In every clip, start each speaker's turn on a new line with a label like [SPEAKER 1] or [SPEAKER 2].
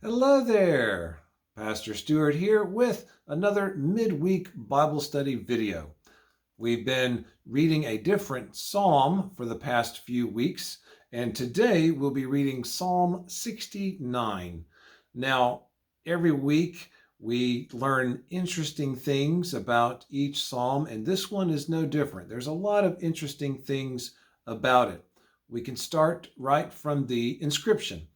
[SPEAKER 1] Hello there. Pastor Stuart here with another midweek Bible study video. We've been reading a different psalm for the past few weeks, and today we'll be reading Psalm 69. Now, every week we learn interesting things about each psalm, and this one is no different. There's a lot of interesting things about it. We can start right from the inscription.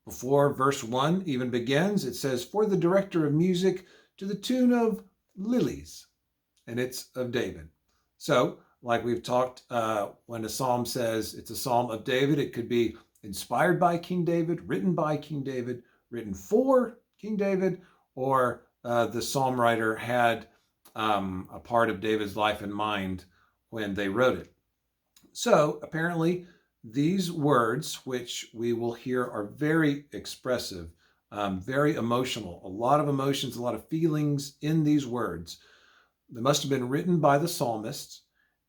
[SPEAKER 1] Before verse 1 even begins, it says, "For the director of music to the tune of lilies," and it's of David. So, like we've talked, when a psalm says it's a psalm of David, it could be inspired by King David, written by King David, written for King David, or the psalm writer had a part of David's life in mind when they wrote it. So apparently, these words, which we will hear, are very expressive, very emotional, a lot of emotions, a lot of feelings in these words. They must have been written by the psalmist,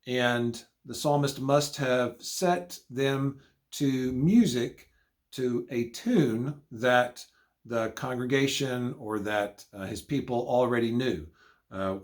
[SPEAKER 1] and the psalmist must have set them to music, to a tune that the congregation or that his people already knew.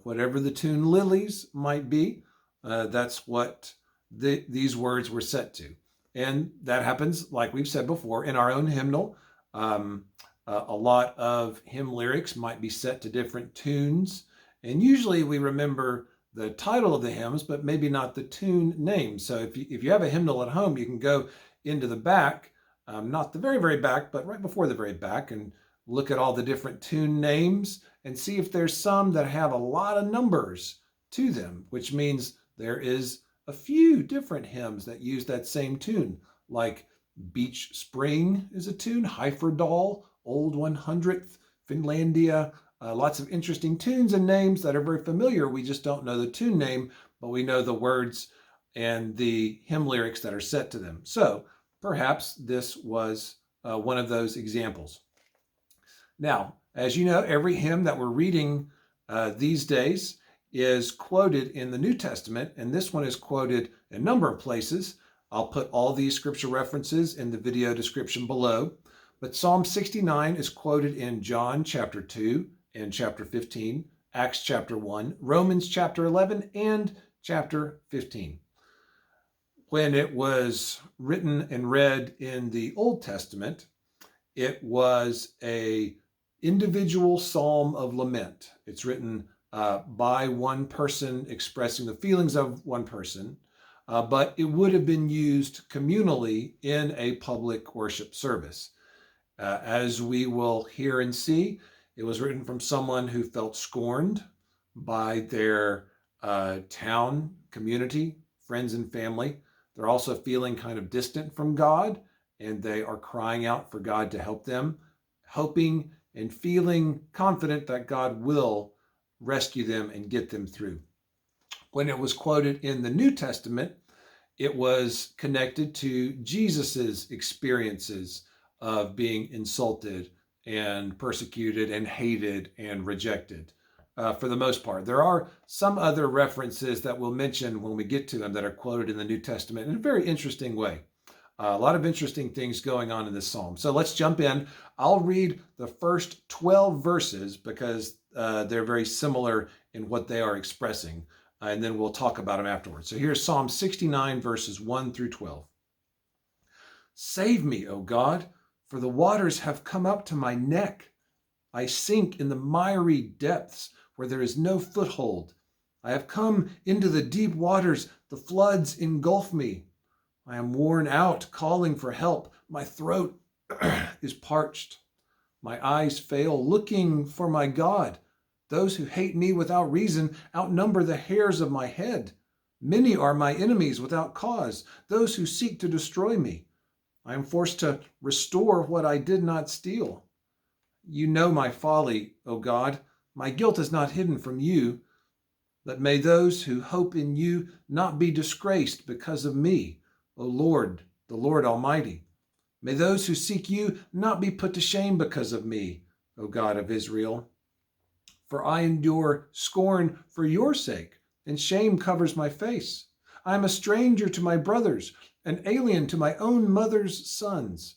[SPEAKER 1] Whatever the tune lilies might be, that's what these words were set to. And that happens, like we've said before, in our own hymnal. A lot of hymn lyrics might be set to different tunes. And usually we remember the title of the hymns, but maybe not the tune name. So if you have a hymnal at home, you can go into the back, not the very, very back, but right before the very back, and look at all the different tune names and see if there's some that have a lot of numbers to them, which means there is a few different hymns that use that same tune, like Beach Spring is a tune, Heiferdal, Old 100th, Finlandia, lots of interesting tunes and names that are very familiar. We just don't know the tune name, but we know the words and the hymn lyrics that are set to them. So perhaps this was one of those examples. Now, as you know, every hymn that we're reading these days is quoted in the New Testament, and this one is quoted in a number of places. I'll put all these scripture references in the video description below. But Psalm 69 is quoted in John chapter 2 and chapter 15, Acts chapter 1, Romans chapter 11, and chapter 15. When it was written and read in the Old Testament, it was a individual psalm of lament. It's written by one person expressing the feelings of one person, but it would have been used communally in a public worship service. As we will hear and see, it was written from someone who felt scorned by their town, community, friends, and family. They're also feeling kind of distant from God, and they are crying out for God to help them, hoping and feeling confident that God will rescue them and get them through. When it was quoted in the New Testament, it was connected to Jesus's experiences of being insulted and persecuted and hated and rejected. For the most part, there are some other references that we'll mention when we get to them that are quoted in the New Testament in a very interesting way. A lot of interesting things going on in this psalm. So let's jump in. I'll read the first 12 verses because they're very similar in what they are expressing, and then we'll talk about them afterwards. So here's Psalm 69, verses 1 through 12. Save me, O God, for the waters have come up to my neck. I sink in the miry depths where there is no foothold. I have come into the deep waters. The floods engulf me. I am worn out, calling for help. My throat is parched. My eyes fail, looking for my God. Those who hate me without reason outnumber the hairs of my head. Many are my enemies without cause, those who seek to destroy me. I am forced to restore what I did not steal. You know my folly, O God. My guilt is not hidden from you. But may those who hope in you not be disgraced because of me, O Lord, the Lord Almighty. May those who seek you not be put to shame because of me, O God of Israel. For I endure scorn for your sake, and shame covers my face. I am a stranger to my brothers, an alien to my own mother's sons.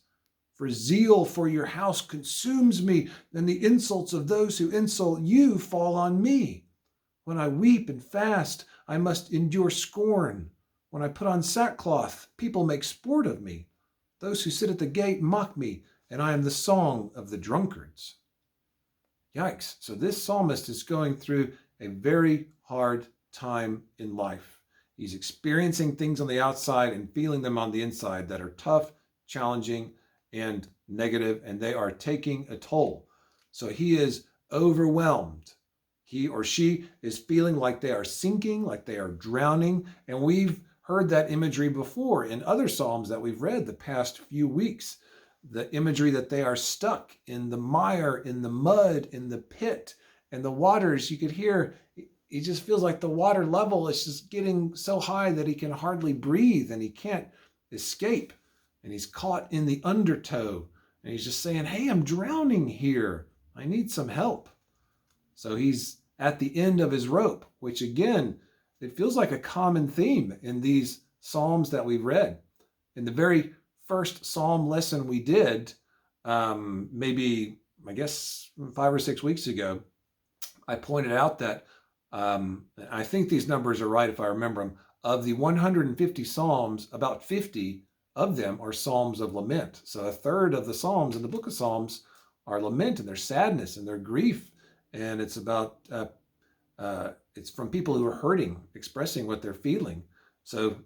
[SPEAKER 1] For zeal for your house consumes me, and the insults of those who insult you fall on me. When I weep and fast, I must endure scorn. When I put on sackcloth, people make sport of me. Those who sit at the gate mock me, and I am the song of the drunkards. Yikes. So this psalmist is going through a very hard time in life. He's experiencing things on the outside and feeling them on the inside that are tough, challenging, and negative, and they are taking a toll. So he is overwhelmed. He or she is feeling like they are sinking, like they are drowning. And we've heard that imagery before in other Psalms that we've read the past few weeks. The imagery that they are stuck in the mire, in the mud, in the pit, and the waters. You could hear, he just feels like the water level is just getting so high that he can hardly breathe and he can't escape. And he's caught in the undertow. And he's just saying, hey, I'm drowning here. I need some help. So he's at the end of his rope, which again, it feels like a common theme in these Psalms that we've read. In the very first Psalm lesson we did, maybe, I guess, 5 or 6 weeks ago, I pointed out that, I think these numbers are right if I remember them, of the 150 Psalms, about 50 of them are Psalms of lament. So a third of the Psalms in the book of Psalms are lament and their sadness and their grief. And it's about, it's from people who are hurting, expressing what they're feeling. So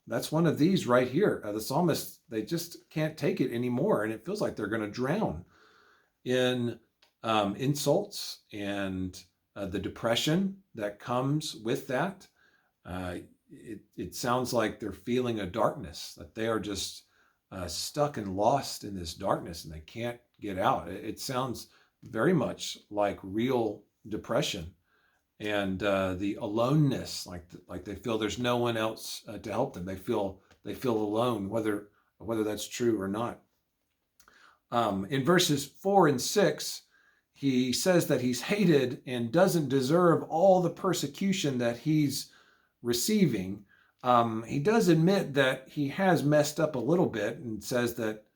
[SPEAKER 1] that's one of these right here. The psalmists, they just can't take it anymore. And it feels like they're going to drown in insults and the depression that comes with that. It sounds like they're feeling a darkness, that they are just stuck and lost in this darkness and they can't get out. It sounds very much like real depression and the aloneness, like they feel there's no one else to help them. They feel alone, whether that's true or not. In verses 4 and 6, he says that he's hated and doesn't deserve all the persecution that he's receiving. He does admit that he has messed up a little bit and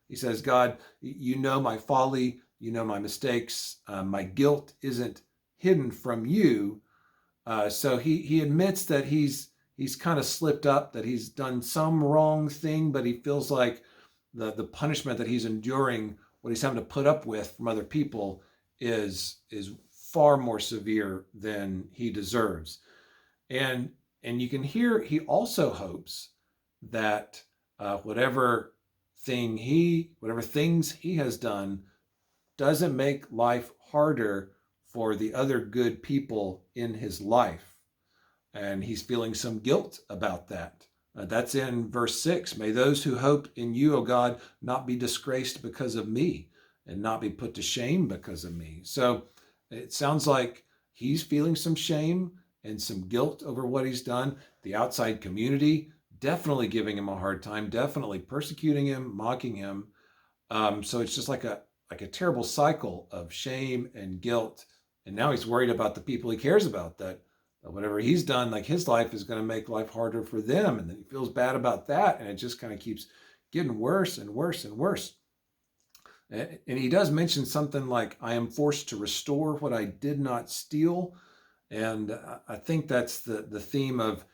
[SPEAKER 1] he says, God, you know my folly, you know my mistakes, my guilt isn't hidden from you. So he admits that he's kind of slipped up, that he's done some wrong thing, but he feels like the punishment that he's enduring, what he's having to put up with from other people is far more severe than he deserves. And you can hear he also hopes that whatever things he has done doesn't make life harder for the other good people in his life. And he's feeling some guilt about that. That's in verse 6. May those who hope in you, O God, not be disgraced because of me and not be put to shame because of me. So it sounds like he's feeling some shame and some guilt over what he's done. The outside community definitely giving him a hard time, definitely persecuting him, mocking him. So it's just like a terrible cycle of shame and guilt. And now he's worried about the people he cares about, that whatever he's done, like his life is going to make life harder for them. And then he feels bad about that. And it just kind of keeps getting worse and worse and worse. And he does mention something like, I am forced to restore what I did not steal. And I think that's the theme of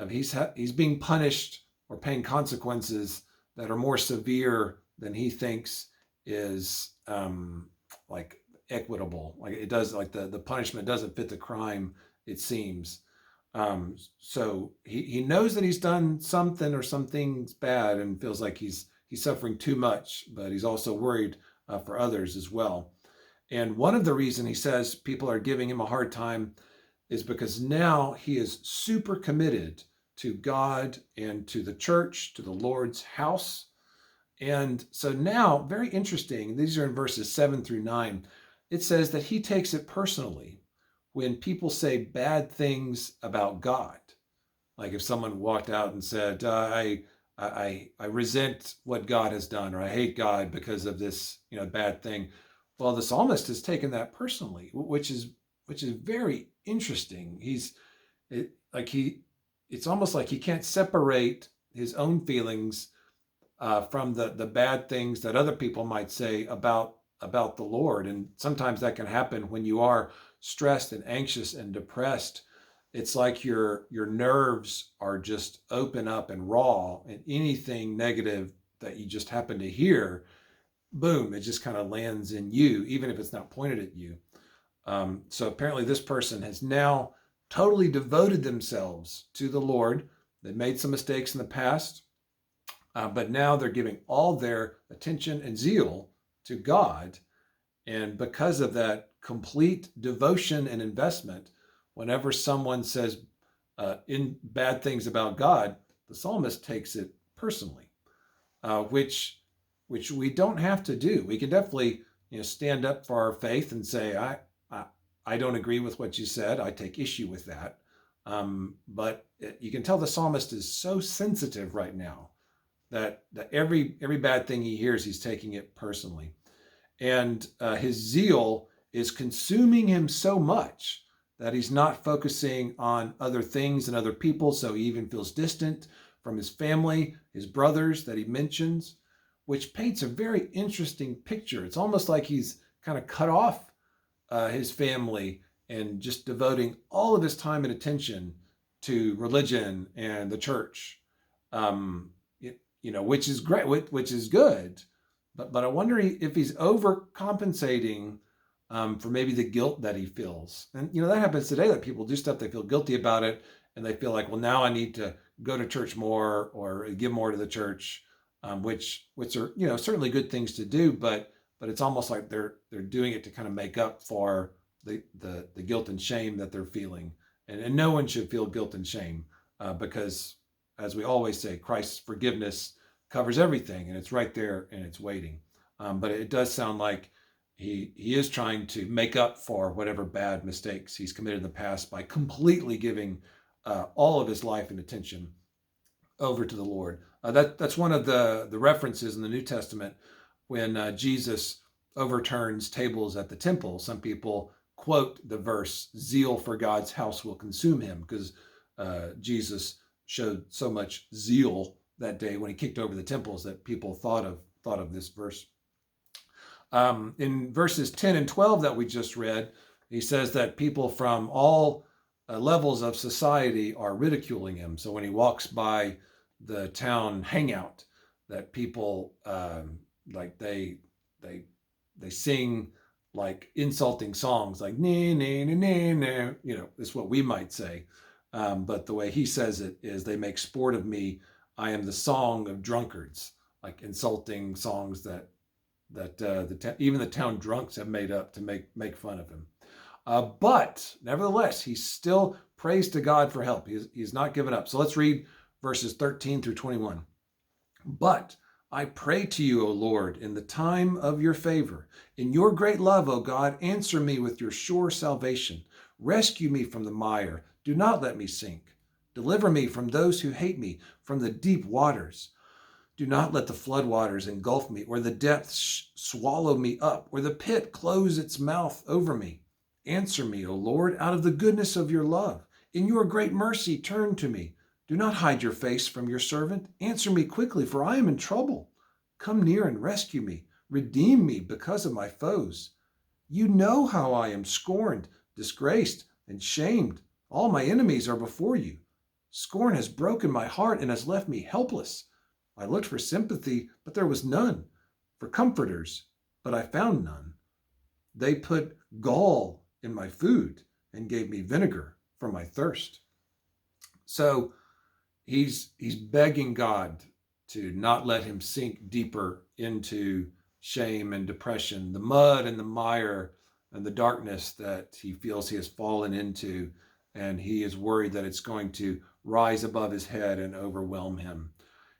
[SPEAKER 1] he's being punished or paying consequences that are more severe than he thinks is like equitable. Like it does, like the punishment doesn't fit the crime, it seems. So he knows that he's done something or some things bad and feels like he's suffering too much, but he's also worried for others as well. And one of the reasons he says people are giving him a hard time is because now he is super committed to God and to the church, to the Lord's house. And so now, very interesting, these are in verses 7 through 9, it says that he takes it personally when people say bad things about God. Like if someone walked out and said, I resent what God has done, or I hate God because of this, bad thing. Well, the psalmist has taken that personally, which is very interesting. It's almost like he can't separate his own feelings from the bad things that other people might say about the Lord. And sometimes that can happen when you are stressed and anxious and depressed. It's like your nerves are just open up and raw, and anything negative that you just happen to hear, boom, it just kind of lands in you, even if it's not pointed at you. So apparently this person has now totally devoted themselves to the Lord. They made some mistakes in the past, but now they're giving all their attention and zeal to God. And because of that complete devotion and investment, whenever someone says in bad things about God, the psalmist takes it personally, which we don't have to do. We can definitely stand up for our faith and say, I don't agree with what you said. I take issue with that. But you can tell the psalmist is so sensitive right now that every bad thing he hears, he's taking it personally. And his zeal is consuming him so much that he's not focusing on other things and other people. So he even feels distant from his family, his brothers that he mentions, which paints a very interesting picture. It's almost like he's kind of cut off his family and just devoting all of his time and attention to religion and the church, which is great, which is good. But I wonder if he's overcompensating for maybe the guilt that he feels. And, that happens today, that people do stuff, they feel guilty about it, and they feel like, well, now I need to go to church more or give more to the church, which are, certainly good things to do, but it's almost like they're doing it to kind of make up for the guilt and shame that they're feeling. And no one should feel guilt and shame because, as we always say, Christ's forgiveness covers everything, and it's right there and it's waiting. But it does sound like he is trying to make up for whatever bad mistakes he's committed in the past by completely giving all of his life and attention over to the Lord. That's one of the references in the New Testament when Jesus overturns tables at the temple. Some people quote the verse, "Zeal for God's house will consume him," because Jesus showed so much zeal that day when he kicked over the temples that people thought of this verse. In verses 10 and 12 that we just read, he says that people from all levels of society are ridiculing him. So when he walks by the town hangout, that people like they sing like insulting songs like nah, nah, nah, nah, nah. Is what we might say. But the way he says it is, they make sport of me. I am the song of drunkards, like insulting songs that even the town drunks have made up to make fun of him. But nevertheless, he still prays to God for help. He's not given up. So let's read verses 13 through 21. But I pray to you, O Lord, in the time of your favor. In your great love, O God, answer me with your sure salvation. Rescue me from the mire. Do not let me sink. Deliver me from those who hate me, from the deep waters. Do not let the floodwaters engulf me, or the depths swallow me up, or the pit close its mouth over me. Answer me, O Lord, out of the goodness of your love. In your great mercy, turn to me. Do not hide your face from your servant. Answer me quickly, for I am in trouble. Come near and rescue me. Redeem me because of my foes. You know how I am scorned, disgraced, and shamed. All my enemies are before you. Scorn has broken my heart and has left me helpless. I looked for sympathy, but there was none. For comforters, but I found none. They put gall in my food and gave me vinegar for my thirst. So he's begging God to not let him sink deeper into shame and depression, the mud and the mire and the darkness that he feels he has fallen into, and he is worried that it's going to rise above his head and overwhelm him.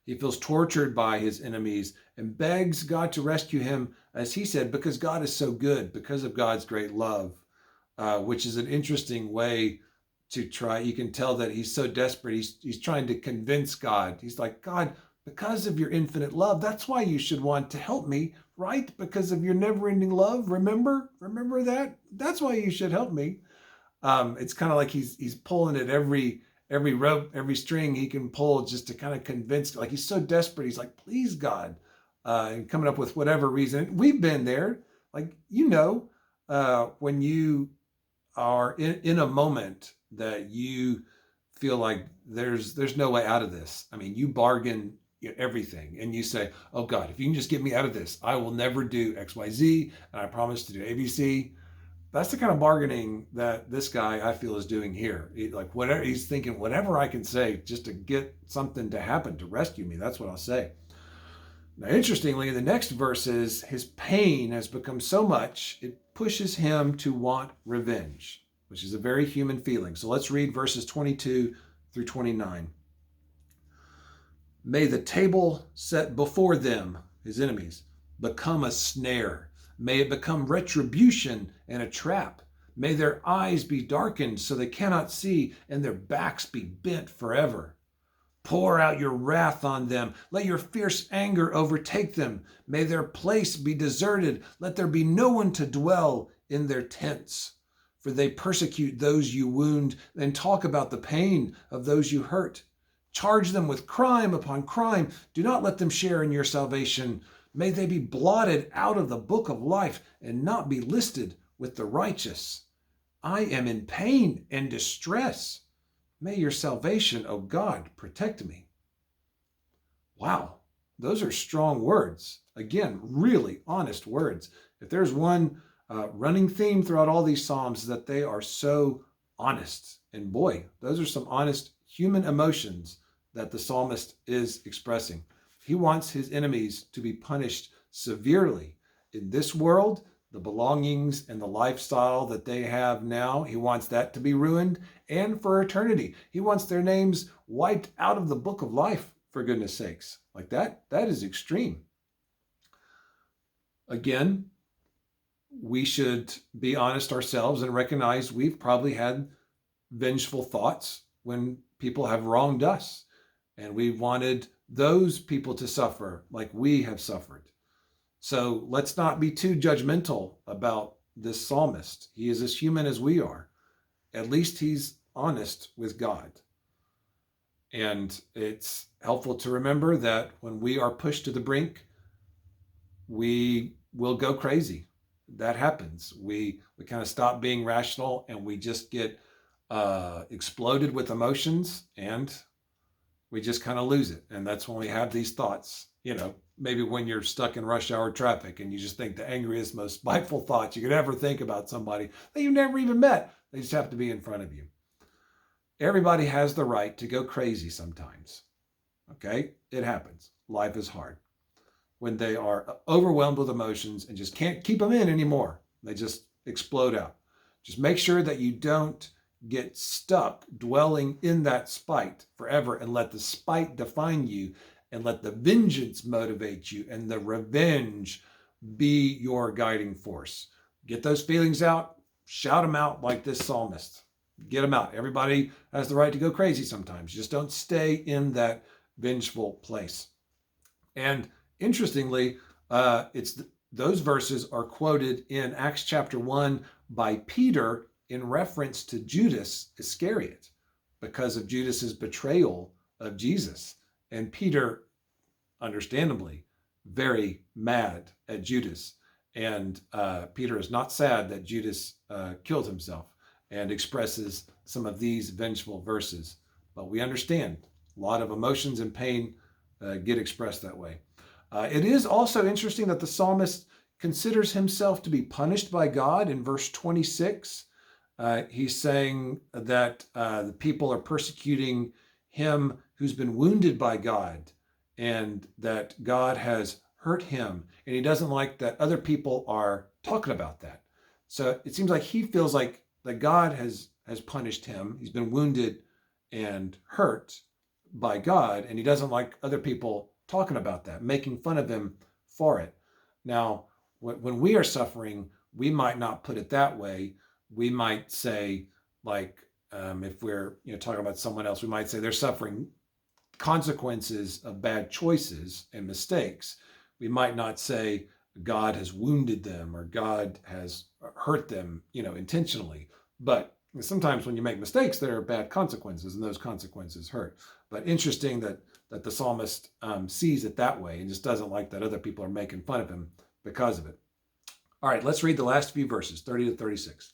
[SPEAKER 1] He feels tortured by his enemies and begs God to rescue him, as he said, because God is so good, because of God's great love, which is an interesting way to try. You can tell that he's so desperate. He's trying to convince God. He's like, God, because of your infinite love, that's why you should want to help me, right? Because of your never-ending love. Remember that? That's why you should help me. It's kind of like he's pulling at every every rope, every string he can pull just to kind of convince, like he's so desperate. He's like, please, God, and coming up with whatever reason. We've been there. Like, when you are in a moment that you feel like there's no way out of this. I mean, you bargain everything and you say, oh God, if you can just get me out of this, I will never do XYZ, and I promise to do ABC. That's the kind of bargaining that this guy, I feel, is doing here. Like, whatever he's thinking, whatever I can say just to get something to happen to rescue me, that's what I'll say. Now, interestingly, the next verse is his pain has become so much, it pushes him to want revenge, which is a very human feeling. So let's read verses 22 through 29. May the table set before them, his enemies, become a snare. May it become retribution and a trap. May their eyes be darkened so they cannot see, and their backs be bent forever. Pour out your wrath on them. Let your fierce anger overtake them. May their place be deserted. Let there be no one to dwell in their tents. For they persecute those you wound and talk about the pain of those you hurt. Charge them with crime upon crime. Do not let them share in your salvation. May they be blotted out of the book of life and not be listed with the righteous. I am in pain and distress. May your salvation, O God, protect me. Wow, those are strong words. Again, really honest words. If there's one running theme throughout all these Psalms, that they are so honest. And boy, those are some honest human emotions that the psalmist is expressing. He wants his enemies to be punished severely in this world. The belongings and the lifestyle that they have now, he wants that to be ruined, and for eternity. He wants their names wiped out of the book of life, for goodness sakes. Like that is extreme. Again, we should be honest ourselves and recognize we've probably had vengeful thoughts when people have wronged us, and we wanted those people to suffer like we have suffered. So let's not be too judgmental about this psalmist. He is as human as we are. At least he's honest with God. And it's helpful to remember that when we are pushed to the brink, we will go crazy. That happens. We kind of stop being rational and we just get exploded with emotions, and we just kind of lose it. And that's when we have these thoughts, maybe when you're stuck in rush hour traffic and you just think the angriest, most spiteful thoughts you could ever think about somebody that you've never even met. They just have to be in front of you. Everybody has the right to go crazy sometimes. Okay? It happens. Life is hard. When they are overwhelmed with emotions and just can't keep them in anymore, they just explode out. Just make sure that you don't get stuck dwelling in that spite forever, and let the spite define you, and let the vengeance motivate you, and the revenge be your guiding force. Get those feelings out, shout them out like this psalmist. Get them out. Everybody has the right to go crazy sometimes. Just don't stay in that vengeful place. And interestingly, those verses are quoted in Acts chapter 1 by Peter in reference to Judas Iscariot because of Judas's betrayal of Jesus. And Peter, understandably, very mad at Judas. And Peter is not sad that Judas killed himself, and expresses some of these vengeful verses. But we understand a lot of emotions and pain get expressed that way. It is also interesting that the psalmist considers himself to be punished by God in verse 26. He's saying that the people are persecuting him who's been wounded by God, and that God has hurt him, and he doesn't like that other people are talking about that. So it seems like he feels like that God has punished him. He's been wounded and hurt by God, and he doesn't like other people talking about that, making fun of him for it. Now, when we are suffering, we might not put it that way. We might say, like, if we're talking about someone else, we might say they're suffering consequences of bad choices and mistakes. We might not say God has wounded them or God has hurt them, intentionally. But Sometimes when you make mistakes, there are bad consequences, and those consequences hurt. But interesting that the psalmist sees it that way and just doesn't like that other people are making fun of him because of it. All right, let's read the last few verses, 30 to 36.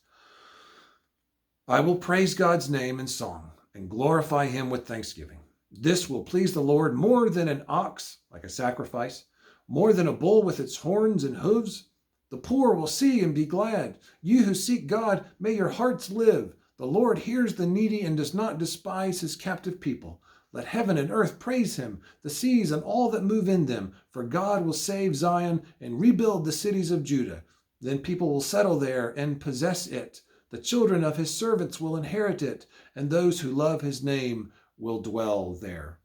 [SPEAKER 1] I will praise God's name in song and glorify him with thanksgiving. This will please the Lord more than an ox, like a sacrifice, more than a bull with its horns and hooves. The poor will see and be glad. You who seek God, may your hearts live. The Lord hears the needy and does not despise his captive people. Let heaven and earth praise him, the seas and all that move in them. For God will save Zion and rebuild the cities of Judah. Then people will settle there and possess it. The children of his servants will inherit it, and those who love his name will dwell there.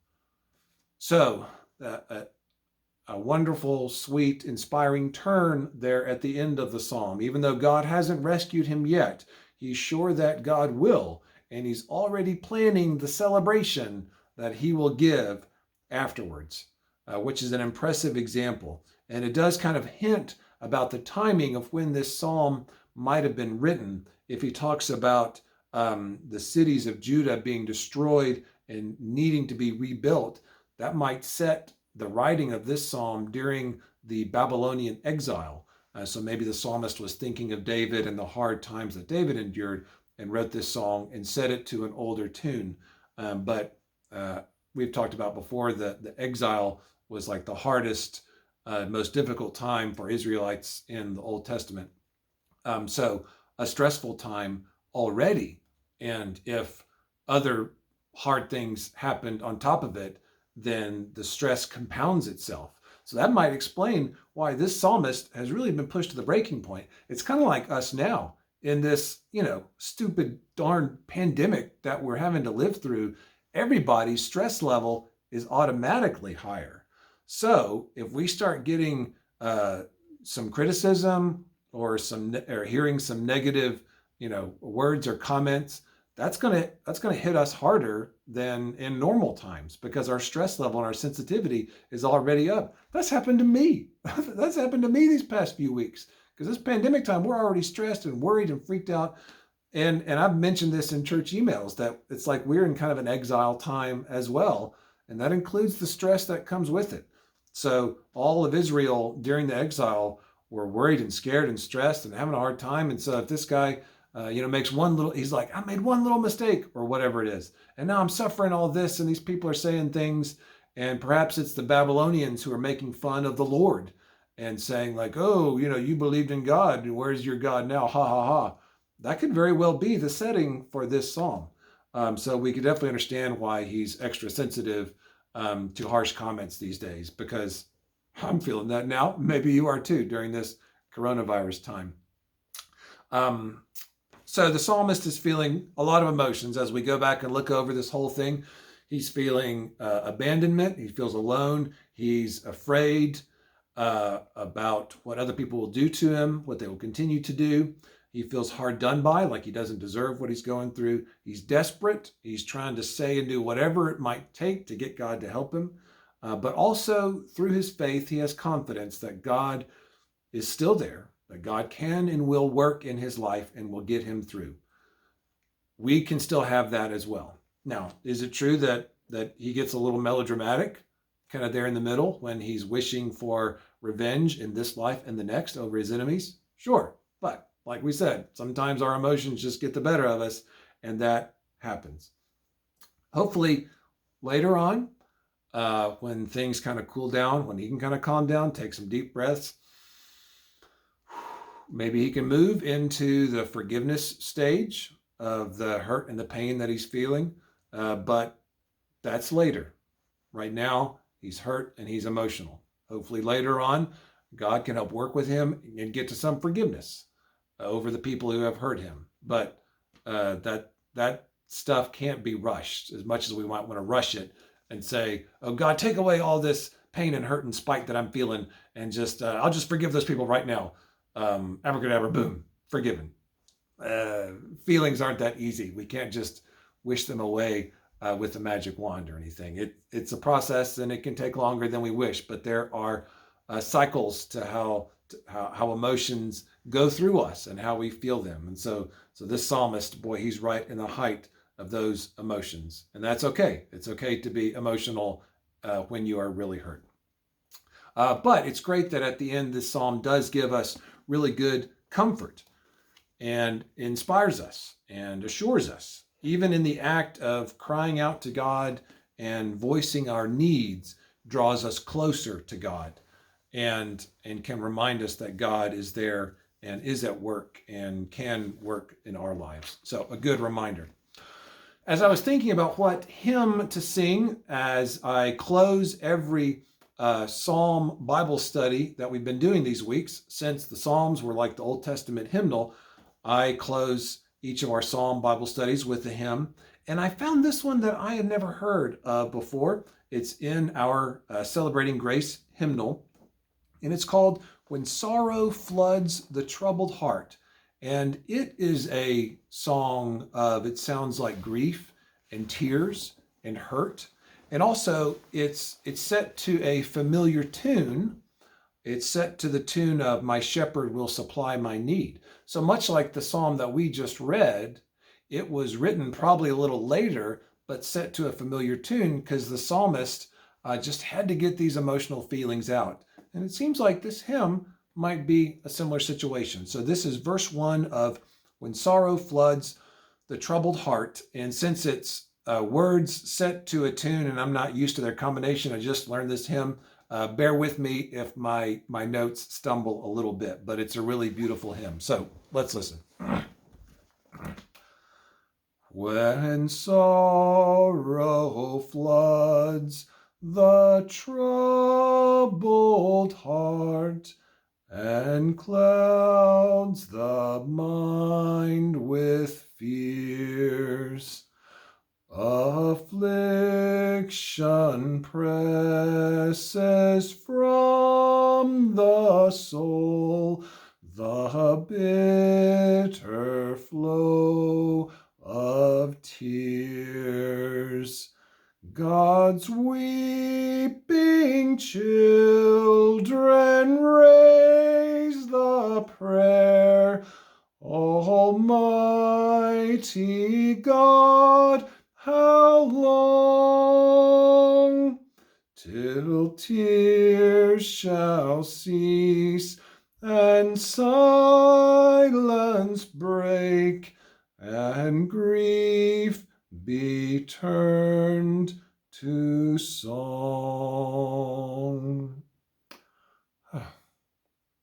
[SPEAKER 1] So, a wonderful, sweet, inspiring turn there at the end of the psalm. Even though God hasn't rescued him yet, he's sure that God will, and he's already planning the celebration that he will give afterwards, which is an impressive example. And it does kind of hint about the timing of when this psalm might have been written. If he talks about the cities of Judah being destroyed and needing to be rebuilt, that might set the writing of this psalm during the Babylonian exile. So maybe the psalmist was thinking of David and the hard times that David endured and wrote this song and set it to an older tune. But we've talked about before that the exile was like the hardest, most difficult time for Israelites in the Old Testament. So a stressful time already. And if other hard things happened on top of it, then the stress compounds itself. So that might explain why this psalmist has really been pushed to the breaking point. It's kind of like us now in this, stupid darn pandemic that we're having to live through. Everybody's stress level is automatically higher. So if we start getting some criticism or hearing some negative, words or comments, that's gonna hit us harder than in normal times because our stress level and our sensitivity is already up. That's happened to me. That's happened to me these past few weeks because this pandemic time, we're already stressed and worried and freaked out. And I've mentioned this in church emails that it's like we're in kind of an exile time as well. And that includes the stress that comes with it. So all of Israel during the exile were worried and scared and stressed and having a hard time. And so if this guy makes he's like, I made one little mistake or whatever it is. And now I'm suffering all this and these people are saying things. And perhaps it's the Babylonians who are making fun of the Lord and saying like, oh, you believed in God. Where's your God now? Ha, ha, ha. That could very well be the setting for this psalm. So we could definitely understand why he's extra sensitive to harsh comments these days, because I'm feeling that now. Maybe you are too during this coronavirus time. So the psalmist is feeling a lot of emotions as we go back and look over this whole thing. He's feeling abandonment. He feels alone. He's afraid about what other people will do to him, what they will continue to do. He feels hard done by, like he doesn't deserve what he's going through. He's desperate. He's trying to say and do whatever it might take to get God to help him. But also through his faith, he has confidence that God is still there, that God can and will work in his life and will get him through. We can still have that as well. Now, is it true that he gets a little melodramatic, kind of there in the middle when he's wishing for revenge in this life and the next over his enemies? Sure. But like we said, sometimes our emotions just get the better of us, and that happens. Hopefully later on, when things kind of cool down, when he can kind of calm down, take some deep breaths, maybe he can move into the forgiveness stage of the hurt and the pain that he's feeling. But that's later. Right now, he's hurt and he's emotional. Hopefully later on, God can help work with him and get to some forgiveness over the people who have hurt him. But that stuff can't be rushed as much as we might want to rush it and say, oh, God, take away all this pain and hurt and spite that I'm feeling and just, I'll just forgive those people right now. Abracadabra, boom, forgiven. Feelings aren't that easy. We can't just wish them away with a magic wand or anything. It's a process and it can take longer than we wish, but there are cycles to how emotions go through us and how we feel them. And so this psalmist, boy, he's right in the height of those emotions. And that's okay. It's okay to be emotional when you are really hurt. But it's great that at the end, this psalm does give us really good comfort and inspires us and assures us, even in the act of crying out to God and voicing our needs, draws us closer to God and can remind us that God is there and is at work and can work in our lives. So a good reminder. As I was thinking about what hymn to sing as I close every Psalm Bible study that we've been doing these weeks, since the Psalms were like the Old Testament hymnal, I close each of our Psalm Bible studies with a hymn. And I found this one that I had never heard of before. It's in our Celebrating Grace hymnal, and it's called When Sorrow Floods the Troubled Heart. And it is a song of, it sounds like grief and tears and hurt. And also it's set to a familiar tune. It's set to the tune of My Shepherd Will Supply My Need. So much like the psalm that we just read, it was written probably a little later, but set to a familiar tune because the psalmist just had to get these emotional feelings out. And it seems like this hymn might be a similar situation. So this is verse 1 of When Sorrow Floods the Troubled Heart. And since it's words set to a tune and I'm not used to their combination, I just learned this hymn. Bear with me if my notes stumble a little bit, but it's a really beautiful hymn. So let's listen. When sorrow floods the troubled heart and clouds the mind with fears, affliction presses from the soul the bitter flow of tears. God's weeping children raise the prayer, Almighty God, how long till tears shall cease and silence break and grief be turned to song?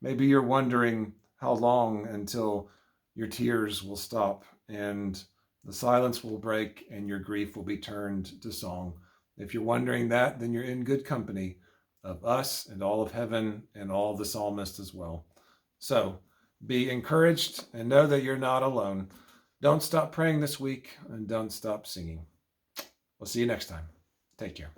[SPEAKER 1] Maybe you're wondering how long until your tears will stop and the silence will break and your grief will be turned to song. If you're wondering that, then you're in good company of us and all of heaven and all of the psalmists as well. So be encouraged and know that you're not alone. Don't stop praying this week and don't stop singing. We'll see you next time. Take care.